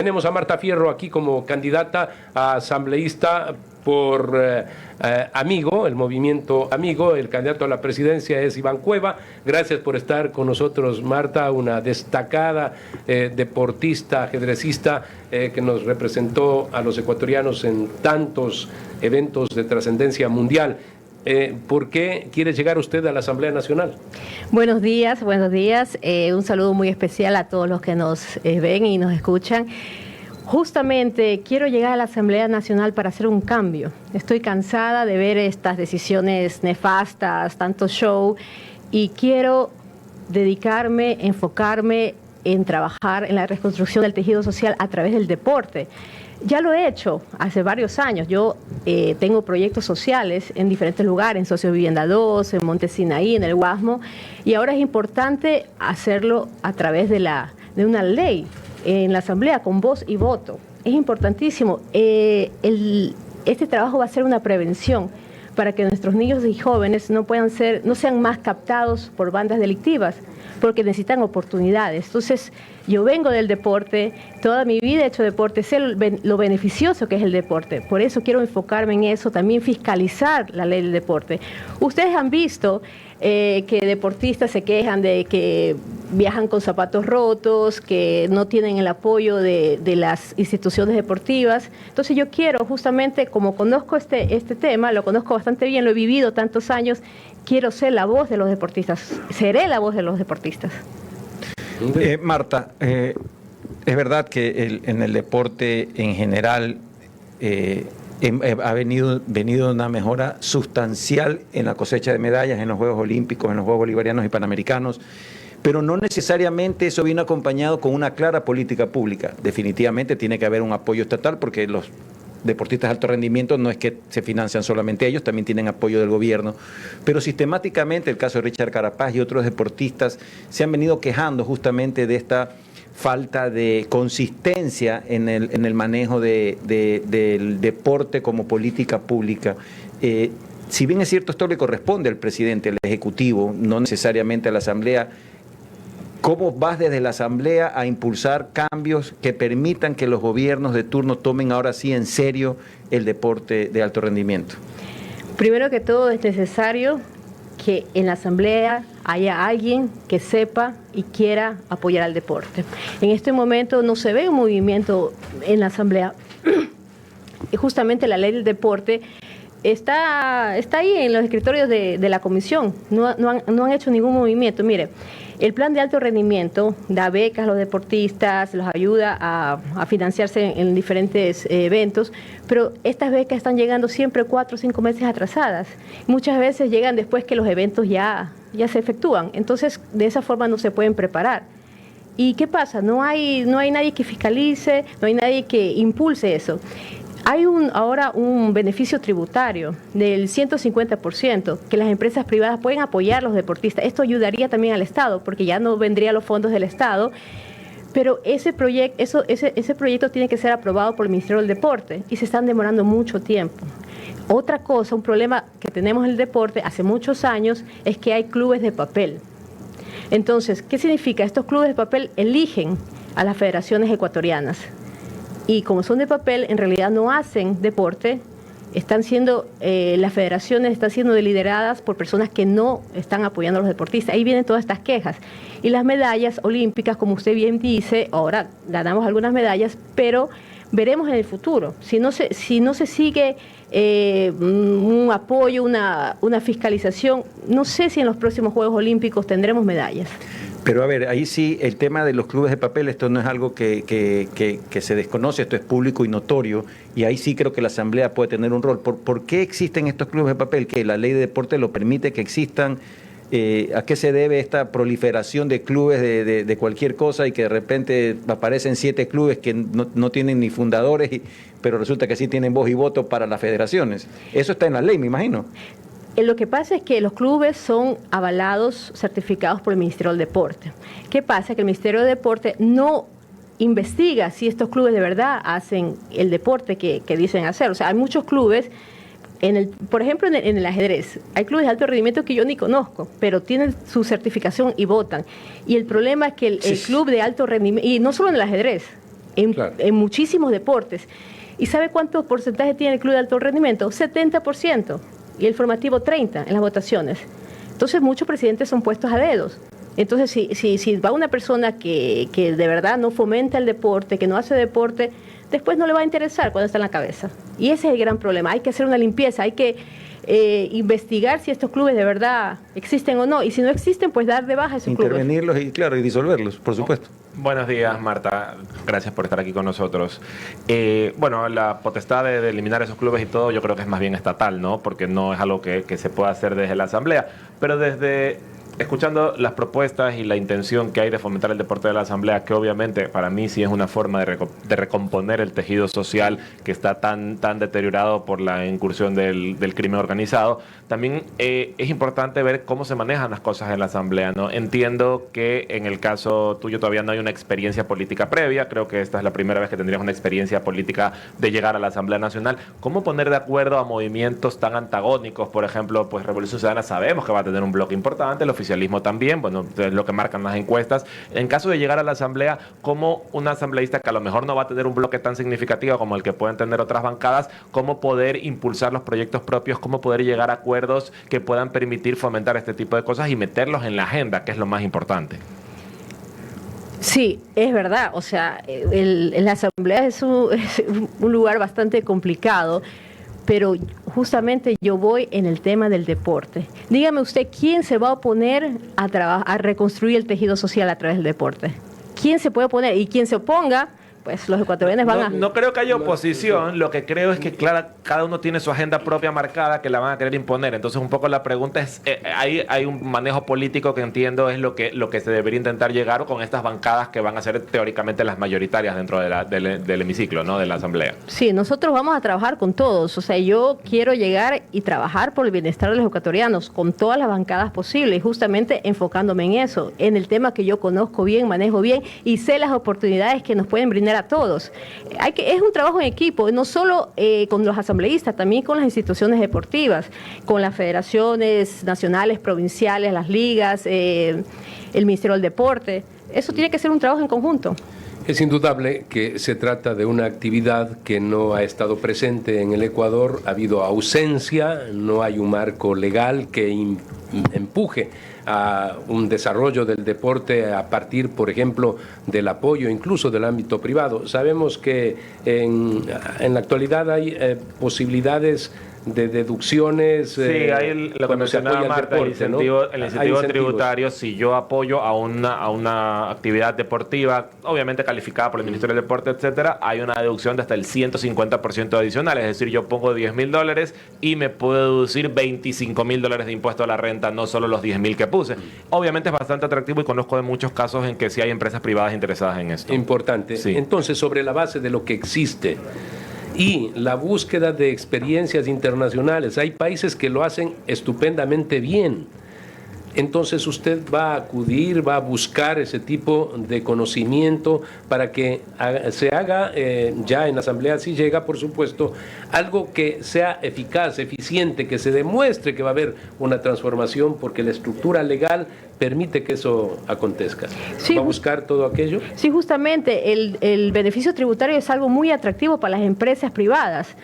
Tenemos a Marta Fierro aquí como candidata a asambleísta por Amigo, el movimiento Amigo. El candidato a la presidencia es Iván Cueva. Gracias por estar con nosotros, Marta, una destacada deportista, ajedrecista que nos representó a los ecuatorianos en tantos eventos de trascendencia mundial. ¿Por qué quiere llegar usted a la Asamblea Nacional? Buenos días, buenos días. Un saludo muy especial a todos los que nos ven y nos escuchan. Justamente quiero llegar a la Asamblea Nacional para hacer un cambio. Estoy cansada de ver estas decisiones nefastas, tanto show, y quiero dedicarme, enfocarme en trabajar en la reconstrucción del tejido social a través del deporte. Ya lo he hecho hace varios años. Yo tengo proyectos sociales en diferentes lugares, en Sociovivienda 2, en Monte Sinaí, en el Guasmo, y ahora es importante hacerlo a través de una ley en la Asamblea con voz y voto. Es importantísimo. Este trabajo va a ser una prevención para que nuestros niños y jóvenes no sean más captados por bandas delictivas, porque necesitan oportunidades. Entonces, yo vengo del deporte, toda mi vida he hecho deporte, sé lo beneficioso que es el deporte. Por eso quiero enfocarme en eso, también fiscalizar la ley del deporte. Ustedes han visto que deportistas se quejan de que viajan con zapatos rotos, que no tienen el apoyo de las instituciones deportivas. Entonces yo quiero, justamente, como conozco este tema, lo conozco bastante bien, lo he vivido tantos años, quiero ser la voz de los deportistas, seré la voz de los deportistas. Marta, es verdad que en el deporte en general ha venido una mejora sustancial en la cosecha de medallas en los Juegos Olímpicos, en los Juegos Bolivarianos y Panamericanos, pero no necesariamente eso vino acompañado con una clara política pública. Definitivamente tiene que haber un apoyo estatal, porque los deportistas de alto rendimiento no es que se financian solamente ellos, también tienen apoyo del gobierno, pero sistemáticamente el caso de Richard Carapaz y otros deportistas se han venido quejando justamente de esta falta de consistencia en el manejo del deporte como política pública. Si bien es cierto, esto le corresponde al presidente, al Ejecutivo, no necesariamente a la Asamblea, ¿cómo vas desde la Asamblea a impulsar cambios que permitan que los gobiernos de turno tomen ahora sí en serio el deporte de alto rendimiento? Primero que todo, es necesario que en la Asamblea haya alguien que sepa y quiera apoyar al deporte. En este momento no se ve un movimiento en la Asamblea. Y justamente la ley del deporte está ahí en los escritorios de la comisión. No han hecho ningún movimiento. Mire, el plan de alto rendimiento da becas a los deportistas, los ayuda a financiarse en diferentes eventos, pero estas becas están llegando siempre 4 o 5 meses atrasadas. Muchas veces llegan después que los eventos ya se efectúan. Entonces, de esa forma no se pueden preparar. ¿Y qué pasa? No hay nadie que fiscalice, no hay nadie que impulse eso. Hay ahora un beneficio tributario del 150%, que las empresas privadas pueden apoyar a los deportistas. Esto ayudaría también al Estado, porque ya no vendrían los fondos del Estado, pero ese proyecto tiene que ser aprobado por el Ministerio del Deporte y se están demorando mucho tiempo. Otra cosa, un problema que tenemos en el deporte hace muchos años, es que hay clubes de papel. Entonces, ¿qué significa? Estos clubes de papel eligen a las federaciones ecuatorianas. Y como son de papel, en realidad no hacen deporte, las federaciones están siendo lideradas por personas que no están apoyando a los deportistas. Ahí vienen todas estas quejas. Y las medallas olímpicas, como usted bien dice, ahora ganamos algunas medallas, pero veremos en el futuro. Si no se sigue un apoyo, una fiscalización, no sé si en los próximos Juegos Olímpicos tendremos medallas. Pero a ver, ahí sí, el tema de los clubes de papel, esto no es algo que se desconoce, esto es público y notorio, y ahí sí creo que la Asamblea puede tener un rol. ¿Por qué existen estos clubes de papel? ¿Que la ley de deporte lo permite que existan? ¿A qué se debe esta proliferación de clubes de cualquier cosa y que de repente aparecen 7 clubes que no tienen ni fundadores, pero resulta que sí tienen voz y voto para las federaciones? Eso está en la ley, me imagino. Lo que pasa es que los clubes son avalados, certificados por el Ministerio del Deporte. ¿Qué pasa? Que el Ministerio del Deporte no investiga si estos clubes de verdad hacen el deporte que dicen hacer. O sea, hay muchos clubes, por ejemplo, en el ajedrez. Hay clubes de alto rendimiento que yo ni conozco, pero tienen su certificación y votan. Y el problema es que el club de alto rendimiento, y no solo en el ajedrez, en muchísimos deportes. ¿Y sabe cuántos porcentajes tiene el club de alto rendimiento? 70%, y el formativo 30% en las votaciones. Entonces muchos presidentes son puestos a dedos. Entonces si va una persona que de verdad no fomenta el deporte, que no hace deporte, después no le va a interesar cuando está en la cabeza. Y ese es el gran problema. Hay que hacer una limpieza, hay que investigar si estos clubes de verdad existen o no. Y si no existen, pues dar de baja a esos clubes. Intervenirlos y disolverlos, por supuesto. Buenos días, Marta. Gracias por estar aquí con nosotros. Bueno, la potestad de eliminar esos clubes y todo, yo creo que es más bien estatal, ¿no? Porque no es algo que se pueda hacer desde la Asamblea. Pero escuchando las propuestas y la intención que hay de fomentar el deporte de la Asamblea, que obviamente para mí sí es una forma de recomponer el tejido social que está tan deteriorado por la incursión del crimen organizado, también es importante ver cómo se manejan las cosas en la Asamblea, ¿no? Entiendo que en el caso tuyo todavía no hay una experiencia política previa, creo que esta es la primera vez que tendrías una experiencia política de llegar a la Asamblea Nacional. ¿Cómo poner de acuerdo a movimientos tan antagónicos? Por ejemplo, pues Revolución Ciudadana sabemos que va a tener un bloque importante, el oficialismo también, bueno, es lo que marcan las encuestas. En caso de llegar a la Asamblea, ¿cómo un asambleísta que a lo mejor no va a tener un bloque tan significativo como el que pueden tener otras bancadas, cómo poder impulsar los proyectos propios, cómo poder llegar a acuerdos que puedan permitir fomentar este tipo de cosas y meterlos en la agenda, que es lo más importante? Sí, es verdad. O sea, la Asamblea es un lugar bastante complicado, pero justamente yo voy en el tema del deporte. Dígame usted, ¿quién se va a oponer a reconstruir el tejido social a través del deporte? ¿Quién se puede oponer? Y quien se oponga, pues los ecuatorianos van a... No creo que haya oposición, lo que creo es que cada uno tiene su agenda propia marcada que la van a querer imponer. Entonces un poco la pregunta es, hay un manejo político que entiendo es lo que se debería intentar llegar con estas bancadas que van a ser teóricamente las mayoritarias dentro del hemiciclo, ¿no? De la Asamblea. Sí, nosotros vamos a trabajar con todos. O sea, yo quiero llegar y trabajar por el bienestar de los ecuatorianos con todas las bancadas posibles, y justamente enfocándome en eso, en el tema que yo conozco bien, manejo bien y sé las oportunidades que nos pueden brindar a todos. Es un trabajo en equipo, no solo con los asambleístas, también con las instituciones deportivas, con las federaciones nacionales, provinciales, las ligas, el Ministerio del Deporte. Eso tiene que ser un trabajo en conjunto. Es indudable que se trata de una actividad que no ha estado presente en el Ecuador, ha habido ausencia, no hay un marco legal que empuje a un desarrollo del deporte a partir, por ejemplo, del apoyo incluso del ámbito privado. Sabemos que en la actualidad hay posibilidades de deducciones. Sí, hay lo que mencionaba Marta, deporte, el incentivo tributario. Si yo apoyo a una actividad deportiva, obviamente calificada por el Ministerio del Deporte, etcétera, hay una deducción de hasta el 150% adicional. Es decir, yo pongo $10,000 y me puedo deducir $25,000 de impuesto a la renta, no solo los 10,000 que puse. Obviamente es bastante atractivo y conozco de muchos casos en que sí hay empresas privadas interesadas en esto. Importante. Sí. Entonces, sobre la base de lo que existe y la búsqueda de experiencias internacionales, hay países que lo hacen estupendamente bien. Entonces usted va a acudir, va a buscar ese tipo de conocimiento para que se haga ya en la Asamblea, si llega, por supuesto, algo que sea eficaz, eficiente, que se demuestre que va a haber una transformación porque la estructura legal permite que eso acontezca. Sí, ¿va a buscar todo aquello? Sí, justamente el beneficio tributario es algo muy atractivo para las empresas privadas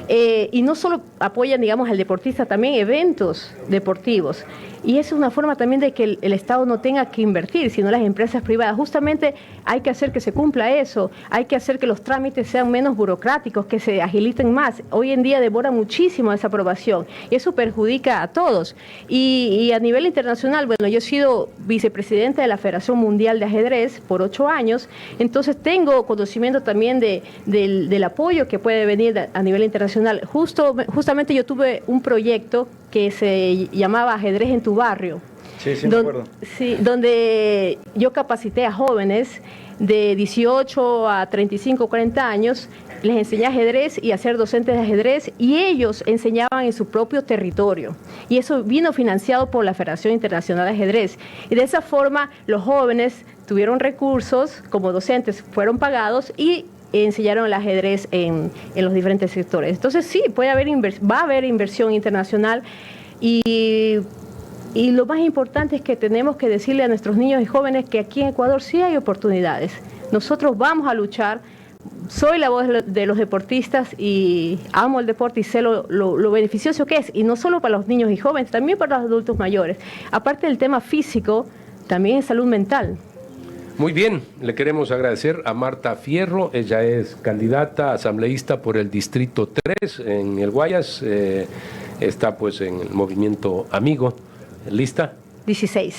y no solo apoyan, digamos, al deportista, también eventos deportivos. Y esa es una forma también de que el Estado no tenga que invertir, sino las empresas privadas. Justamente hay que hacer que se cumpla eso, hay que hacer que los trámites sean menos burocráticos, que se agilicen más. Hoy en día demora muchísimo esa aprobación y eso perjudica a todos. Y a nivel internacional, bueno, yo he sido vicepresidenta de la Federación Mundial de Ajedrez por 8 años, entonces tengo conocimiento también del apoyo que puede venir a nivel internacional. Justamente yo tuve un proyecto que se llamaba Ajedrez en tu barrio. Sí, sí, me acuerdo. Sí, donde yo capacité a jóvenes de 18 a 35, 40 años, les enseñé ajedrez y a ser docentes de ajedrez y ellos enseñaban en su propio territorio. Y eso vino financiado por la Federación Internacional de Ajedrez. Y de esa forma los jóvenes tuvieron recursos, como docentes fueron pagados y enseñaron el ajedrez en los diferentes sectores. Entonces sí, va a haber inversión internacional y lo más importante es que tenemos que decirle a nuestros niños y jóvenes que aquí en Ecuador sí hay oportunidades. Nosotros vamos a luchar soy la voz de los deportistas y amo el deporte y sé lo beneficioso que es, y no solo para los niños y jóvenes, también para los adultos mayores. Aparte del tema físico, también es salud mental. Muy bien, le queremos agradecer a Marta Fierro, ella es candidata asambleísta por el Distrito 3 en el Guayas, está pues en el movimiento Amigo. ¿Lista? 16.